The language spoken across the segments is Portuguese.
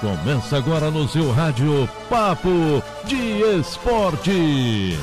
Começa agora no seu rádio Papo de Esporte.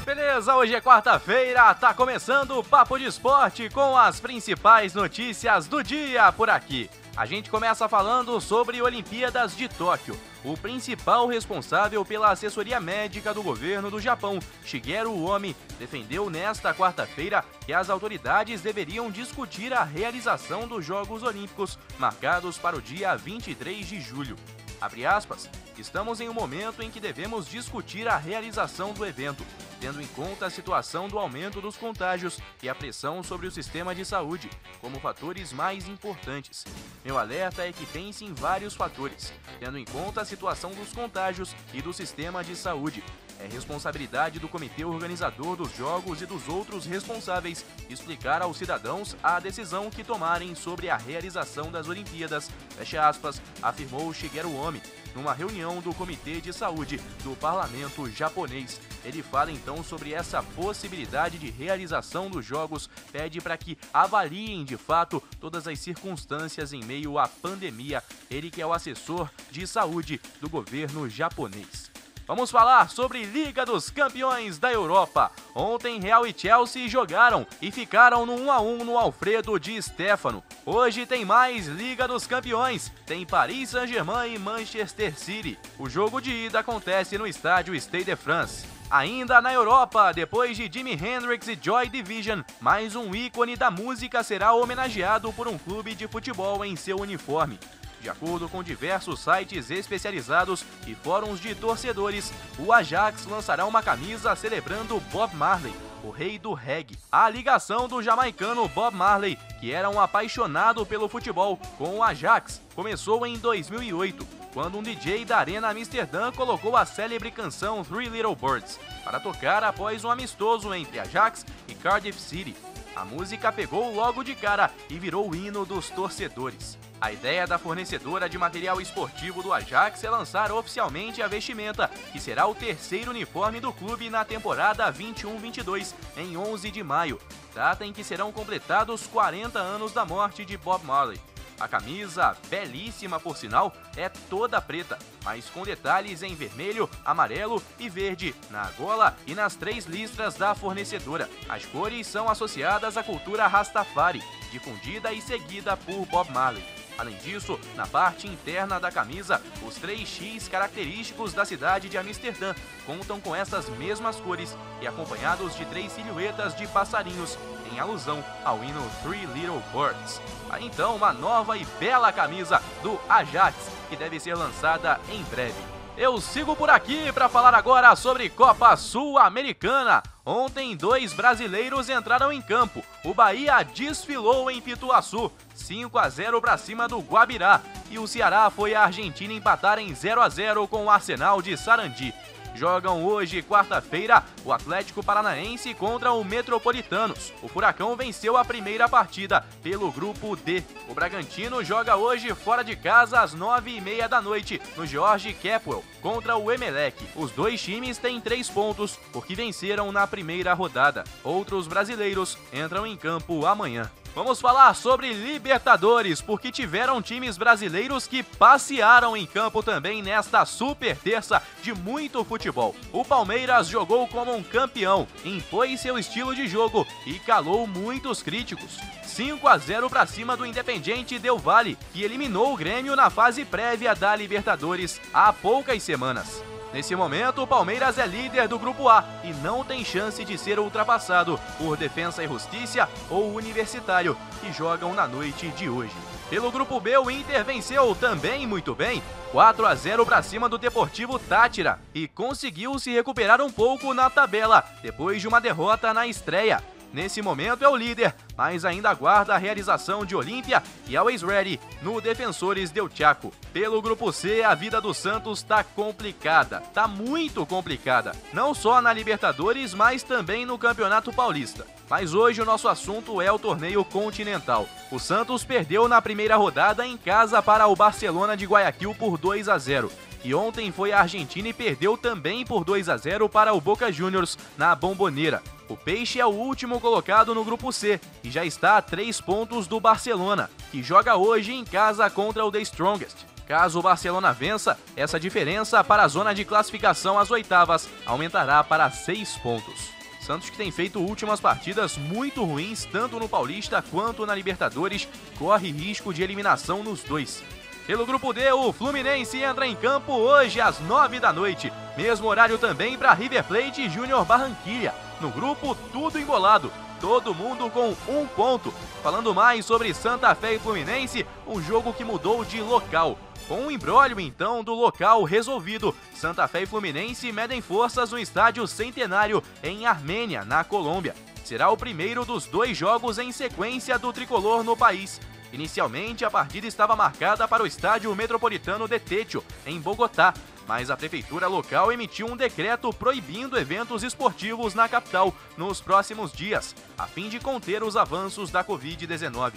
Beleza, hoje é quarta-feira, tá começando o Papo de Esporte com as principais notícias do dia por aqui. A gente começa falando sobre Olimpíadas de Tóquio. O principal responsável pela assessoria médica do governo do Japão, Shigeru Omi, defendeu nesta quarta-feira que as autoridades deveriam discutir a realização dos Jogos Olímpicos, marcados para o dia 23 de julho. Abre aspas, estamos em um momento em que devemos discutir a realização do evento, tendo em conta a situação do aumento dos contágios e a pressão sobre o sistema de saúde, como fatores mais importantes. Meu alerta é que pense em vários fatores, tendo em conta a situação dos contágios e do sistema de saúde. É responsabilidade do comitê organizador dos Jogos e dos outros responsáveis explicar aos cidadãos a decisão que tomarem sobre a realização das Olimpíadas, fecha aspas, afirmou Shigeru Omi, numa reunião do Comitê de Saúde do Parlamento japonês. Ele fala então sobre essa possibilidade de realização dos Jogos, pede para que avaliem de fato todas as circunstâncias em meio à pandemia, ele que é o assessor de saúde do governo japonês. Vamos falar sobre Liga dos Campeões da Europa. Ontem, Real e Chelsea jogaram e ficaram no 1-1 no Alfredo Di Stéfano. Hoje tem mais Liga dos Campeões. Tem Paris Saint-Germain e Manchester City. O jogo de ida acontece no estádio Stade de France. Ainda na Europa, depois de Jimi Hendrix e Joy Division, mais um ícone da música será homenageado por um clube de futebol em seu uniforme. De acordo com diversos sites especializados e fóruns de torcedores, o Ajax lançará uma camisa celebrando Bob Marley, o rei do reggae. A ligação do jamaicano Bob Marley, que era um apaixonado pelo futebol, com o Ajax, começou em 2008, quando um DJ da Arena Amsterdã colocou a célebre canção Three Little Birds para tocar após um amistoso entre Ajax e Cardiff City. A música pegou logo de cara e virou o hino dos torcedores. A ideia da fornecedora de material esportivo do Ajax é lançar oficialmente a vestimenta, que será o terceiro uniforme do clube na temporada 21-22, em 11 de maio, data em que serão completados 40 anos da morte de Bob Marley. A camisa, belíssima por sinal, é toda preta, mas com detalhes em vermelho, amarelo e verde na gola e nas 3 listras da fornecedora. As cores são associadas à cultura Rastafari, difundida e seguida por Bob Marley. Além disso, na parte interna da camisa, os 3X característicos da cidade de Amsterdã contam com essas mesmas cores e acompanhados de 3 silhuetas de passarinhos, em alusão ao hino Three Little Birds. Aí então, uma nova e bela camisa do Ajax, que deve ser lançada em breve. Eu sigo por aqui para falar agora sobre Copa Sul-Americana. Ontem, 2 brasileiros entraram em campo. O Bahia desfilou em Pituaçu, 5-0 para cima do Guabirá. E o Ceará foi à Argentina empatar em 0-0 com o Arsenal de Sarandi. Jogam hoje, quarta-feira, o Atlético Paranaense contra o Metropolitanos. O Furacão venceu a primeira partida pelo Grupo D. O Bragantino joga hoje fora de casa às 9h30 da noite no George Capwell contra o Emelec. Os 2 times têm 3 pontos porque venceram na primeira rodada. Outros brasileiros entram em campo amanhã. Vamos falar sobre Libertadores, porque tiveram times brasileiros que passearam em campo também nesta super terça de muito futebol. O Palmeiras jogou como um campeão, impôs seu estilo de jogo e calou muitos críticos. 5-0 para cima do Independiente Del Valle, que eliminou o Grêmio na fase prévia da Libertadores há poucas semanas. Nesse momento, o Palmeiras é líder do Grupo A e não tem chance de ser ultrapassado por Defensa e Justiça ou Universitário, que jogam na noite de hoje. Pelo Grupo B, o Inter venceu também muito bem, 4-0 para cima do Deportivo Táchira e conseguiu se recuperar um pouco na tabela depois de uma derrota na estreia. Nesse momento é o líder, mas ainda aguarda a realização de Olímpia e Always Ready no Defensores del Chaco. Pelo Grupo C, a vida do Santos tá complicada, tá muito complicada. Não só na Libertadores, mas também no Campeonato Paulista. Mas hoje o nosso assunto é o torneio continental. O Santos perdeu na primeira rodada em casa para o Barcelona de Guayaquil por 2-0. e ontem foi à Argentina e perdeu também por 2-0 para o Boca Juniors na Bombonera. O Peixe é o último colocado no grupo C e já está a 3 pontos do Barcelona, que joga hoje em casa contra o The Strongest. Caso o Barcelona vença, essa diferença para a zona de classificação às oitavas aumentará para 6 pontos. Santos, que tem feito últimas partidas muito ruins tanto no Paulista quanto na Libertadores, corre risco de eliminação nos dois. Pelo grupo D, o Fluminense entra em campo hoje às 9 da noite, mesmo horário também para River Plate e Júnior Barranquilla. No grupo, tudo embolado, todo mundo com 1 ponto. Falando mais sobre Santa Fé e Fluminense, um jogo que mudou de local. Com um imbróglio, então, do local resolvido, Santa Fé e Fluminense medem forças no estádio Centenário, em Armênia, na Colômbia. Será o primeiro dos 2 jogos em sequência do tricolor no país. Inicialmente, a partida estava marcada para o estádio Metropolitano de Techo, em Bogotá, mas a prefeitura local emitiu um decreto proibindo eventos esportivos na capital nos próximos dias, a fim de conter os avanços da Covid-19.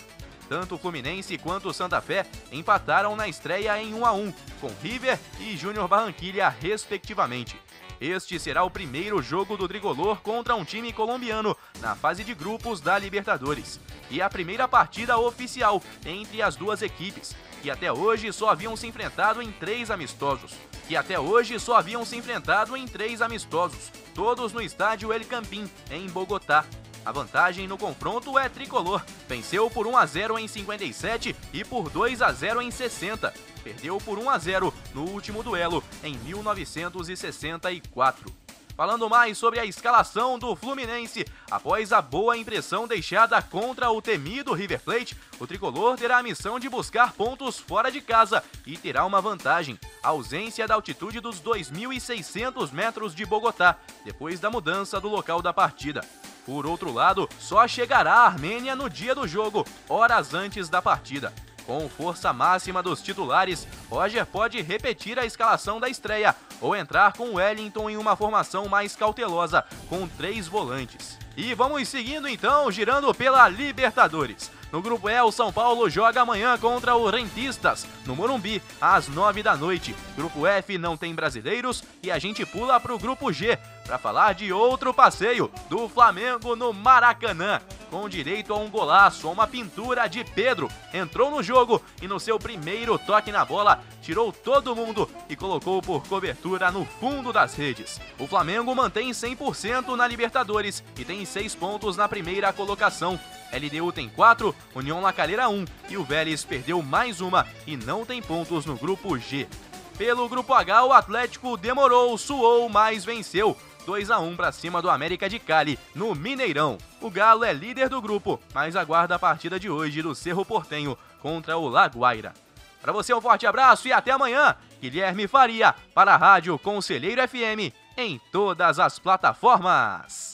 Tanto o Fluminense quanto o Santa Fé empataram na estreia em 1-1, com River e Júnior Barranquilla, respectivamente. Este será o primeiro jogo do tricolor contra um time colombiano na fase de grupos da Libertadores. E a primeira partida oficial entre as duas equipes, que até hoje só haviam se enfrentado em 3 amistosos. Todos no estádio El Campín, em Bogotá. A vantagem no confronto é tricolor. Venceu por 1-0 em 57 e por 2-0 em 60. Perdeu por 1-0 no último duelo, em 1964. Falando mais sobre a escalação do Fluminense, após a boa impressão deixada contra o temido River Plate, o tricolor terá a missão de buscar pontos fora de casa e terá uma vantagem: a ausência da altitude dos 2.600 metros de Bogotá, depois da mudança do local da partida. Por outro lado, só chegará à Armênia no dia do jogo, horas antes da partida. Com força máxima dos titulares, Roger pode repetir a escalação da estreia ou entrar com Wellington em uma formação mais cautelosa, com 3 volantes. E vamos seguindo então, girando pela Libertadores. No grupo E, o São Paulo joga amanhã contra o Rentistas, no Morumbi, às 9 da noite. Grupo F não tem brasileiros e a gente pula para o grupo G, para falar de outro passeio do Flamengo no Maracanã. Com direito a um golaço, a uma pintura de Pedro, entrou no jogo e no seu primeiro toque na bola, tirou todo mundo e colocou por cobertura no fundo das redes. O Flamengo mantém 100% na Libertadores e tem 6 pontos na primeira colocação. LDU tem 4, União La Calera 1 e o Vélez perdeu mais uma e não tem pontos no grupo G. Pelo grupo H, o Atlético demorou, suou, mas venceu. 2-1 para cima do América de Cali, no Mineirão. O Galo é líder do grupo, mas aguarda a partida de hoje do Cerro Porteño contra o La Guaira. Para você um forte abraço e até amanhã. Guilherme Faria, para a Rádio Conselheiro FM, em todas as plataformas.